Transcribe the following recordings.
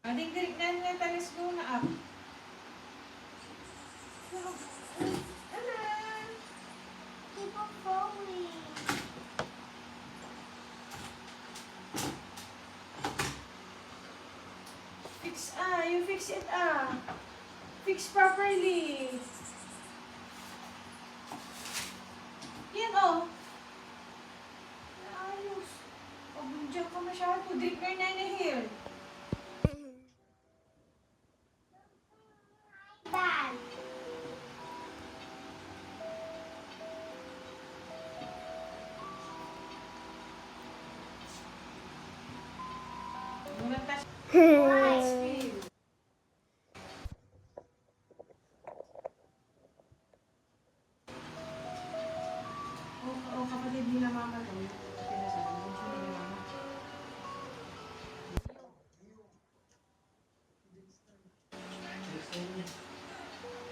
Ating dirik na nga talis ko na up. Keep on falling. You fix it Fix properly. Yan Ayos. Pabunjak ka masyado. Drink na nanahil. Bad. Nice. Kapatid nila mama to. Pinasabi ko siya nila mama.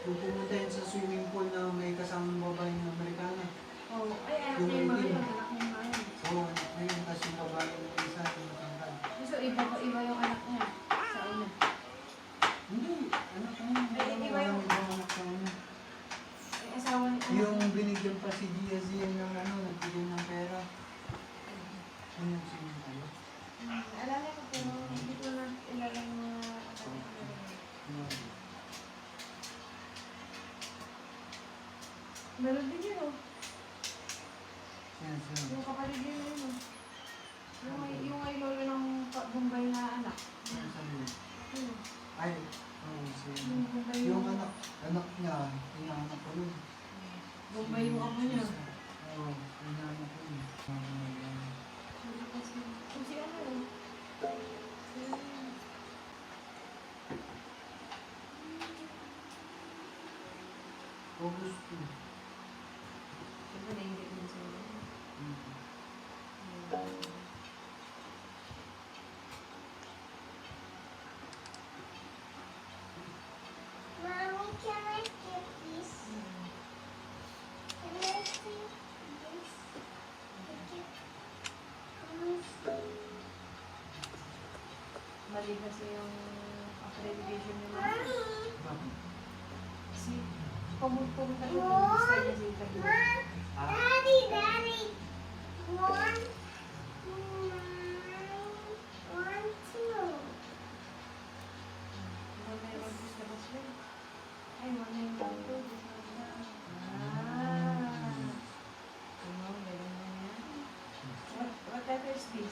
Kung pumunta yun sa swimming pool na may kasamang babae ng Amerikana. Ay, anak niya yung mga yun. Anak niya yung mga yun. Oo, ngayon kasi yung babae ng isa, yung matangkad. So, iba yung anak niya. Sa una. Hindi, anak ko yun. Ay, iba yung- anak ko yun. Ay, asawa ni anak Yung niya. binigyan pa si Gia ng nagbigay ng pera. Ano yung swimming pool? Alala ko pero hindi ko na ilala yung mga anak niya. Meron din yun Yan, Yung kapatid yun Yung ay lolo ng Bombay na anak. Yun. Ay, oo, Yung Bombay yung anak niya, inaanak ko yun. Bombay yung ako niya. Oo, inaanak ko yun. Si ano yun? August 2. Diba nainggit din sa'yo? Mommy, can I get this? Can I see this? Can I see? Mali kasi yung accreditation nila. Mommy! Bakit? Si pumunta siya Mom! sa niya sa interview. Mom! Daddy! One!